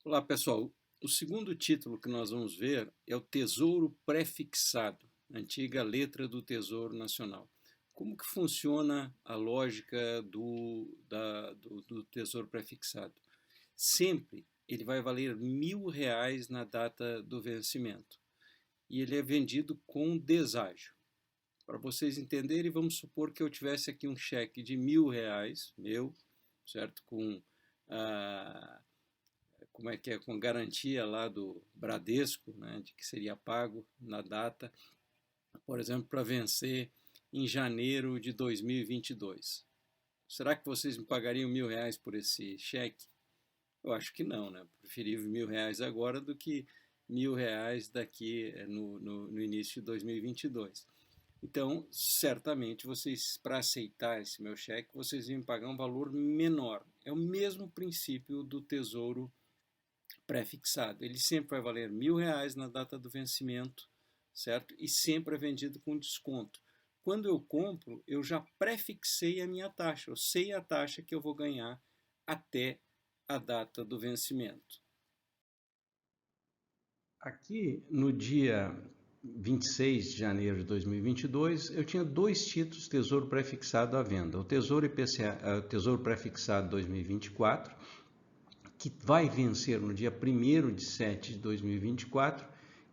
Olá, pessoal. O segundo título que nós vamos ver é o Tesouro Prefixado, antiga letra do Tesouro Nacional. Como que funciona a lógica do Tesouro Prefixado? Sempre ele vai valer R$ 1.000 na data do vencimento e ele é vendido com deságio. Para vocês entenderem, vamos supor que eu tivesse aqui um cheque de R$ 1.000, meu, certo? Ah, como é que é, com garantia lá do Bradesco, né, de que seria pago na data, por exemplo, para vencer em janeiro de 2022. Será que vocês me pagariam R$ 1.000 por esse cheque? Eu acho que não, né? Preferível R$ 1.000 agora do que R$ 1.000 daqui no início de 2022. Então, certamente, vocês, para aceitar esse meu cheque, vocês iam pagar um valor menor. É o mesmo princípio do Tesouro pré-fixado. Ele sempre vai valer R$ 1.000 na data do vencimento, certo? E sempre é vendido com desconto. Quando eu compro, eu já prefixei a minha taxa. Eu sei a taxa que eu vou ganhar até a data do vencimento. Aqui, no dia 26 de janeiro de 2022, eu tinha dois títulos Tesouro Prefixado à venda. O Tesouro IPCA, o Tesouro Prefixado 2024, que vai vencer no dia 1º de 7 de 2024,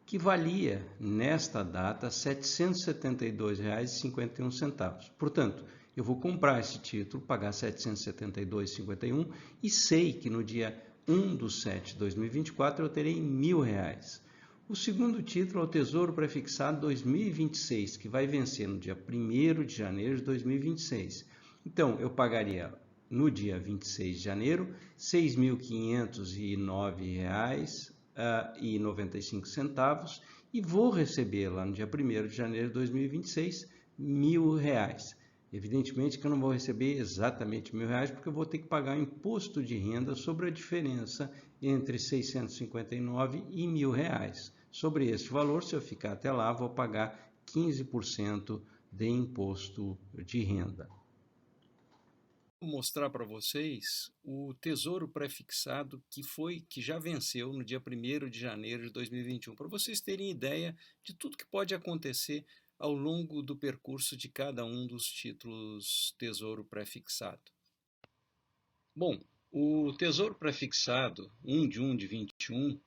que valia, nesta data, R$ 772,51. Portanto, eu vou comprar esse título, pagar R$ 772,51 e sei que no dia 1 de 7 de 2024 eu terei R$ 1.000. O segundo título é o Tesouro Prefixado 2026, que vai vencer no dia 1º de janeiro de 2026. Então, eu pagaria no dia 26 de janeiro, R$ 6.509,95 e vou receber lá no dia 1º de janeiro de 2026 R$ 1.000. Evidentemente que eu não vou receber exatamente R$ 1.000, porque eu vou ter que pagar imposto de renda sobre a diferença entre 659 e R$ 1.000. Sobre este valor, se eu ficar até lá, vou pagar 15% de imposto de renda. Vou mostrar para vocês o Tesouro Prefixado que já venceu no dia 1º de janeiro de 2021, para vocês terem ideia de tudo que pode acontecer ao longo do percurso de cada um dos títulos Tesouro Prefixado. Bom, o Tesouro Prefixado 1 de 1 de 21,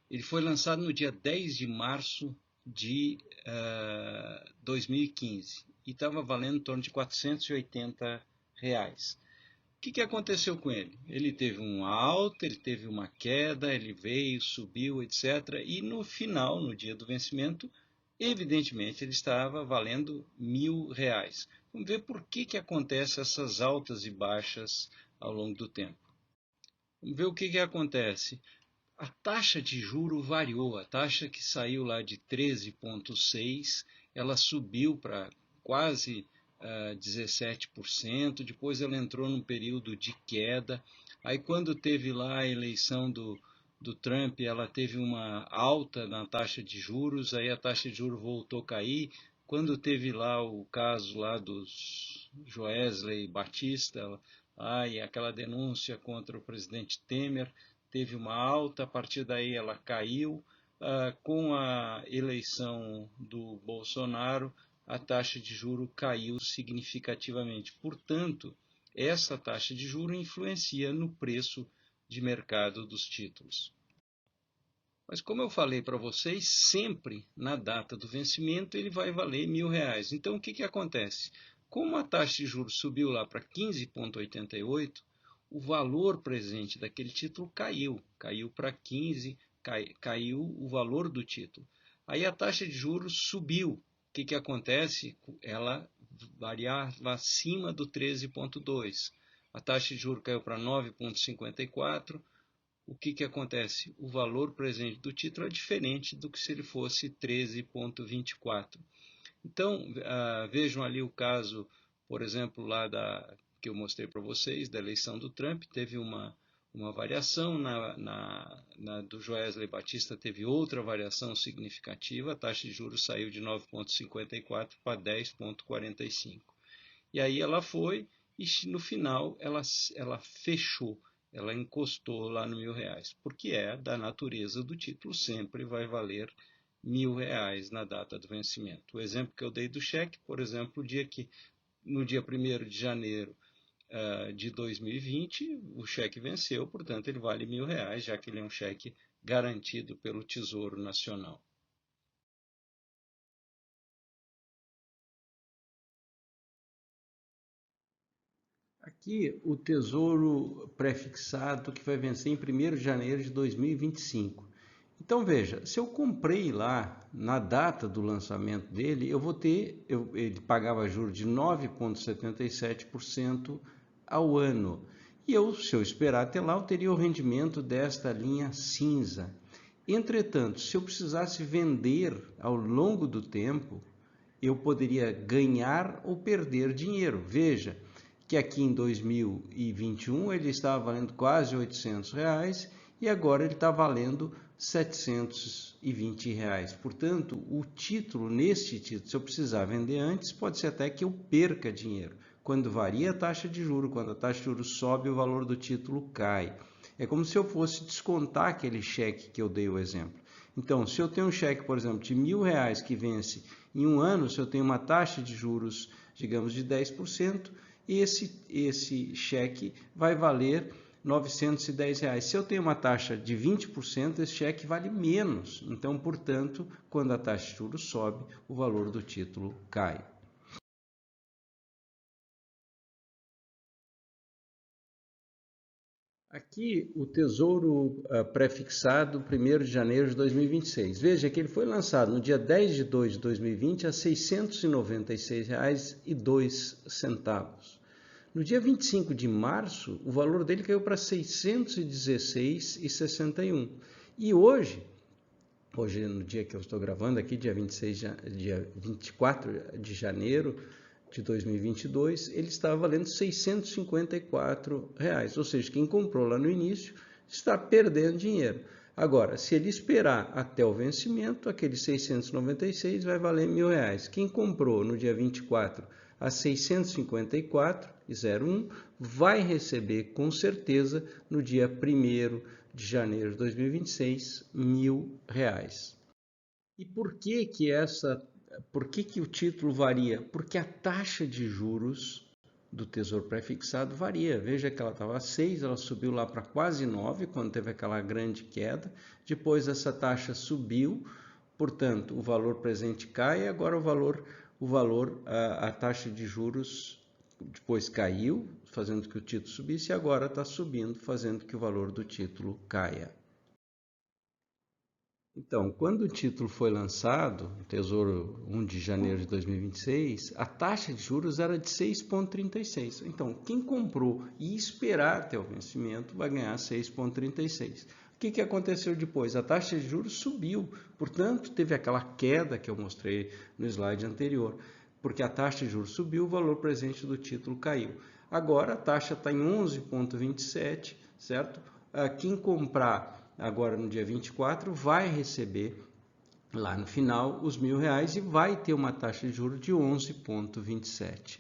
ele foi lançado no dia 10 de março de 2015 e estava valendo em torno de R$ 480. O que aconteceu com ele? Ele teve uma alta, ele teve uma queda, ele veio, subiu, etc. E no final, no dia do vencimento, evidentemente ele estava valendo R$ 1.000. Vamos ver por que acontecem essas altas e baixas ao longo do tempo. Vamos ver o que acontece. A taxa de juro variou, a taxa que saiu lá de 13,6, ela subiu para quase 17%, depois ela entrou num período de queda, aí quando teve lá a eleição do Trump, ela teve uma alta na taxa de juros, aí a taxa de juros voltou a cair, quando teve lá o caso lá dos Joesley Batista, e aquela denúncia contra o presidente Temer, teve uma alta, a partir daí ela caiu. Com a eleição do Bolsonaro, a taxa de juro caiu significativamente. Portanto, essa taxa de juro influencia no preço de mercado dos títulos. Mas como eu falei para vocês, sempre na data do vencimento ele vai valer R$ 1.000. Então o que acontece? Como a taxa de juros subiu lá para 15,88, o valor presente daquele título caiu para 15, caiu o valor do título. Aí a taxa de juros subiu. O que acontece? Ela variava acima do 13,2. A taxa de juros caiu para 9,54. O que acontece? O valor presente do título é diferente do que se ele fosse 13,24. Então, vejam ali o caso, por exemplo, lá que eu mostrei para vocês, da eleição do Trump, teve uma variação, do Joesley Batista teve outra variação significativa, a taxa de juros saiu de 9,54 para 10,45. E aí ela foi, e no final ela fechou ela encostou lá no R$ 1.000, porque é da natureza do título, sempre vai valer R$ 1.000 na data do vencimento. O exemplo que eu dei do cheque, por exemplo, no dia 1º de janeiro de 2020, o cheque venceu, portanto ele vale R$ 1.000, já que ele é um cheque garantido pelo Tesouro Nacional. Aqui o Tesouro prefixado que vai vencer em 1º de janeiro de 2025. Então veja, se eu comprei lá na data do lançamento dele, eu vou ter, ele pagava juros de 9,77% ao ano. E se eu esperar até lá, eu teria o rendimento desta linha cinza. Entretanto, se eu precisasse vender ao longo do tempo, eu poderia ganhar ou perder dinheiro. Veja que aqui em 2021 ele estava valendo quase R$ 800 e agora ele está valendo R$ 720. Portanto, neste título, se eu precisar vender antes, pode ser até que eu perca dinheiro. Quando varia a taxa de juros, quando a taxa de juros sobe, o valor do título cai. É como se eu fosse descontar aquele cheque que eu dei o exemplo. Então, se eu tenho um cheque, por exemplo, de R$ 1.000 que vence em um ano, se eu tenho uma taxa de juros, digamos, de 10%, esse cheque vai valer R$ 910. Se eu tenho uma taxa de 20%, esse cheque vale menos. Então, portanto, quando a taxa de juros sobe, o valor do título cai. Aqui o Tesouro prefixado 1º de janeiro de 2026. Veja que ele foi lançado no dia 10 de 2 de 2020 a R$ 696,02. No dia 25 de março, o valor dele caiu para R$ 616,61. E hoje, no dia que eu estou gravando aqui, dia 24 de janeiro de 2022, ele estava valendo R$ 654, ou seja, quem comprou lá no início está perdendo dinheiro. Agora, se ele esperar até o vencimento, aquele 696 vai valer R$ 1.000. Quem comprou no dia 24 a 654,01 vai receber com certeza no dia 1º de janeiro de 2026 R$ 1.000. E por que o título varia? Porque a taxa de juros do Tesouro Prefixado varia. Veja que ela estava a 6, ela subiu lá para quase 9 quando teve aquela grande queda. Depois essa taxa subiu, portanto o valor presente cai, agora a taxa de juros depois caiu, fazendo que o título subisse, e agora está subindo, fazendo que o valor do título caia. Então, quando o título foi lançado, o Tesouro 1 de janeiro de 2026, a taxa de juros era de 6,36. Então, quem comprou e esperar até o vencimento vai ganhar 6,36. O que aconteceu depois? A taxa de juros subiu, portanto, teve aquela queda que eu mostrei no slide anterior. Porque a taxa de juros subiu, o valor presente do título caiu. Agora a taxa está em 11,27, certo? Quem comprar agora no dia 24 vai receber lá no final os R$ 1.000 e vai ter uma taxa de juros de 11,27.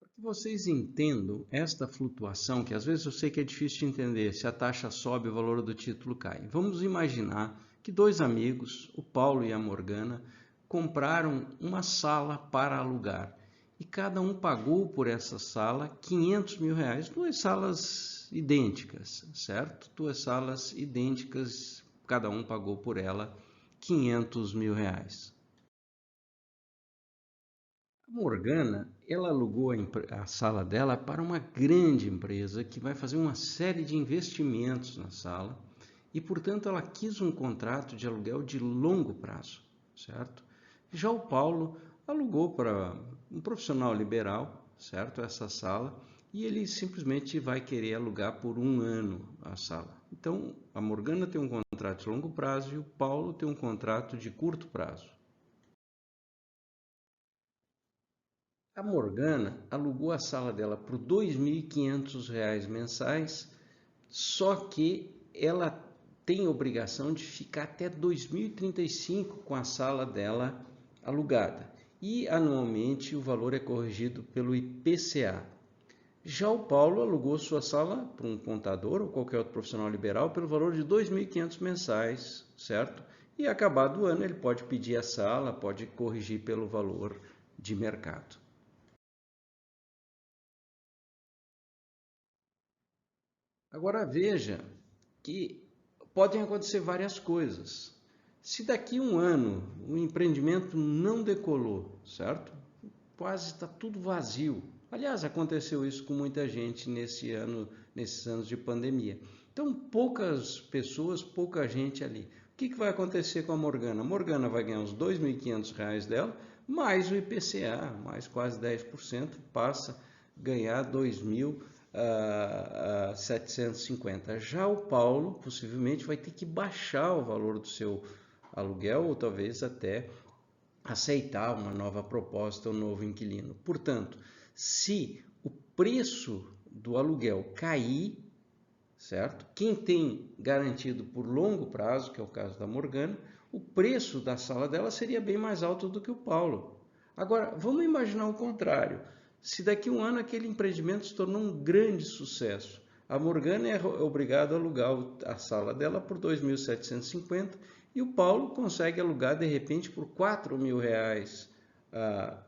Para que vocês entendam esta flutuação, que às vezes eu sei que é difícil de entender, se a taxa sobe, o valor do título cai. Vamos imaginar que dois amigos, o Paulo e a Morgana, compraram uma sala para alugar e cada um pagou por essa sala R$ 500.000, duas salas idênticas, certo? Duas salas idênticas, cada um pagou por ela R$ 500.000. A Morgana, ela alugou a sala dela para uma grande empresa que vai fazer uma série de investimentos na sala e, portanto, ela quis um contrato de aluguel de longo prazo, certo? Já o Paulo alugou para um profissional liberal, certo? Essa sala, e ele simplesmente vai querer alugar por um ano a sala. Então, a Morgana tem um contrato de longo prazo e o Paulo tem um contrato de curto prazo. A Morgana alugou a sala dela por R$ 2.500 mensais, só que ela tem obrigação de ficar até 2035 com a sala dela alugada. E anualmente o valor é corrigido pelo IPCA. Já o Paulo alugou sua sala para um contador ou qualquer outro profissional liberal pelo valor de 2.500 mensais, certo? E acabado o ano ele pode pedir a sala, pode corrigir pelo valor de mercado. Agora veja que podem acontecer várias coisas. Se daqui a um ano o empreendimento não decolou, certo? Quase está tudo vazio. Aliás, aconteceu isso com muita gente nesses anos de pandemia. Então, poucas pessoas, pouca gente ali. O que vai acontecer com a Morgana? A Morgana vai ganhar uns R$ 2.500 dela, mais o IPCA, mais quase 10%, passa a ganhar 2.750. Já o Paulo possivelmente vai ter que baixar o valor do seu aluguel ou talvez até aceitar uma nova proposta, um novo inquilino. Portanto, se o preço do aluguel cair, certo? Quem tem garantido por longo prazo, que é o caso da Morgana, o preço da sala dela seria bem mais alto do que o Paulo. Agora, vamos imaginar o contrário. Se daqui a um ano aquele empreendimento se tornou um grande sucesso, a Morgana é obrigada a alugar a sala dela por 2.750 e o Paulo consegue alugar de repente por R$ 4.000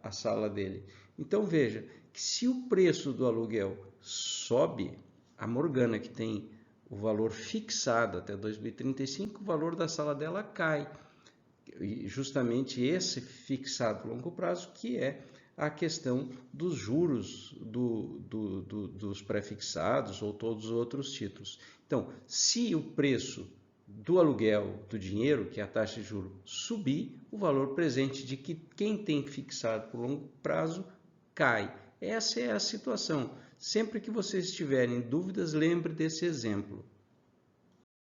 a sala dele. Então veja que se o preço do aluguel sobe, a Morgana, que tem o valor fixado até 2035, o valor da sala dela cai. E justamente esse fixado a longo prazo que é a questão dos juros dos pré-fixados ou todos os outros títulos. Então, se o preço do aluguel, do dinheiro, que é a taxa de juros, subir, o valor presente de que quem tem fixado por longo prazo cai. Essa é a situação. Sempre que vocês tiverem dúvidas, lembre desse exemplo.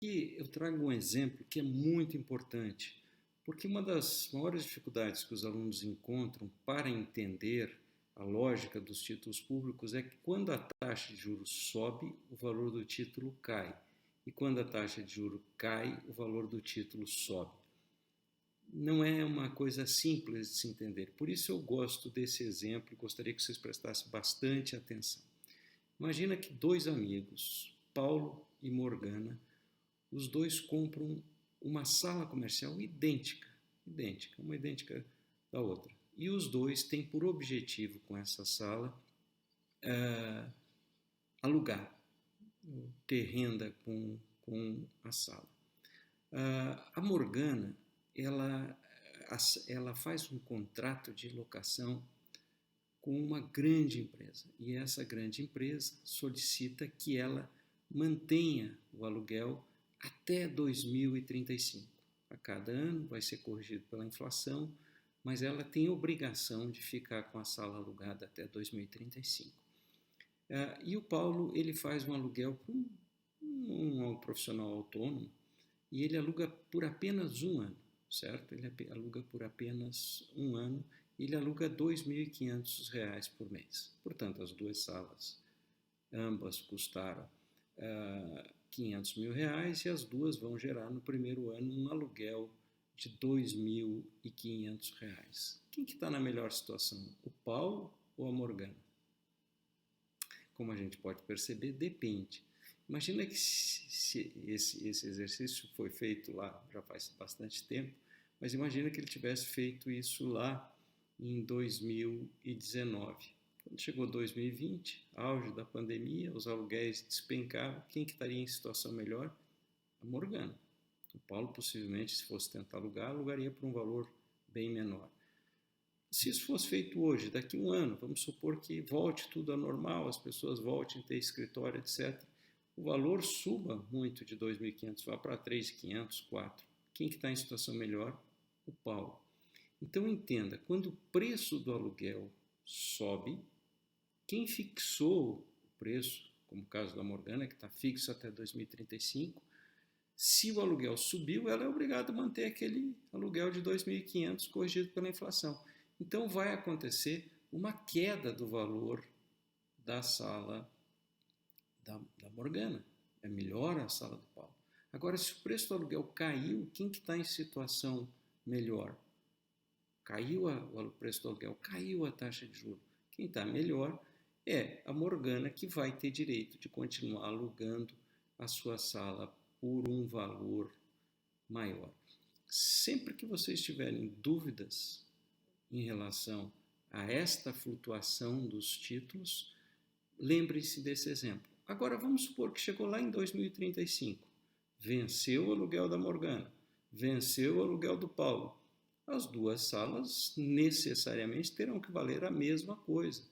E eu trago um exemplo que é muito importante, porque uma das maiores dificuldades que os alunos encontram para entender a lógica dos títulos públicos é que quando a taxa de juros sobe, o valor do título cai, e quando a taxa de juros cai, o valor do título sobe. Não é uma coisa simples de se entender, por isso eu gosto desse exemplo e gostaria que vocês prestassem bastante atenção. Imagina que dois amigos, Paulo e Morgana, os dois compram uma sala comercial idêntica, uma idêntica da outra. E os dois têm por objetivo com essa sala alugar, ter renda com a sala. A Morgana, ela faz um contrato de locação com uma grande empresa e essa grande empresa solicita que ela mantenha o aluguel até 2035. A cada ano vai ser corrigido pela inflação, mas ela tem obrigação de ficar com a sala alugada até 2035. E o Paulo ele faz um aluguel para um profissional autônomo e ele aluga por apenas um ano, certo? Ele aluga por apenas um ano e ele aluga R$ 2.500 por mês. Portanto, as duas salas, ambas custaram R$ 500.000 e as duas vão gerar no primeiro ano um aluguel de R$ 2.500. Quem que está na melhor situação? O Paulo ou a Morgana? Como a gente pode perceber, depende. Imagina que se esse exercício foi feito lá já faz bastante tempo, mas imagina que ele tivesse feito isso lá em 2019. Quando chegou 2020, auge da pandemia, os aluguéis despencaram, quem que estaria em situação melhor? A Morgana. O Paulo possivelmente, se fosse tentar alugar, alugaria por um valor bem menor. Se isso fosse feito hoje, daqui a um ano, vamos supor que volte tudo ao normal, as pessoas voltem a ter escritório, etc., o valor suba muito de 2.500, vá para 3.500, 4. Quem que está em situação melhor? O Paulo. Então entenda, quando o preço do aluguel sobe, quem fixou o preço, como o caso da Morgana, que está fixo até 2035, se o aluguel subiu, ela é obrigada a manter aquele aluguel de 2.500 corrigido pela inflação. Então vai acontecer uma queda do valor da sala da Morgana. É melhor a sala do Paulo. Agora, se o preço do aluguel caiu, quem que está em situação melhor? Caiu o preço do aluguel, caiu a taxa de juros. Quem está melhor é a Morgana que vai ter direito de continuar alugando a sua sala por um valor maior. Sempre que vocês tiverem dúvidas em relação a esta flutuação dos títulos, lembrem-se desse exemplo. Agora vamos supor que chegou lá em 2035, venceu o aluguel da Morgana, venceu o aluguel do Paulo. As duas salas necessariamente terão que valer a mesma coisa.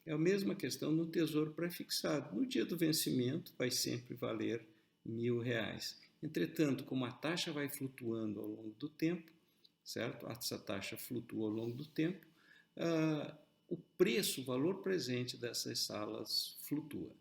É a mesma questão no tesouro pré-fixado. No dia do vencimento vai sempre valer R$ 1.000. Entretanto, como a taxa vai flutuando ao longo do tempo, certo? Essa taxa flutua ao longo do tempo, o preço, o valor presente dessas salas flutua.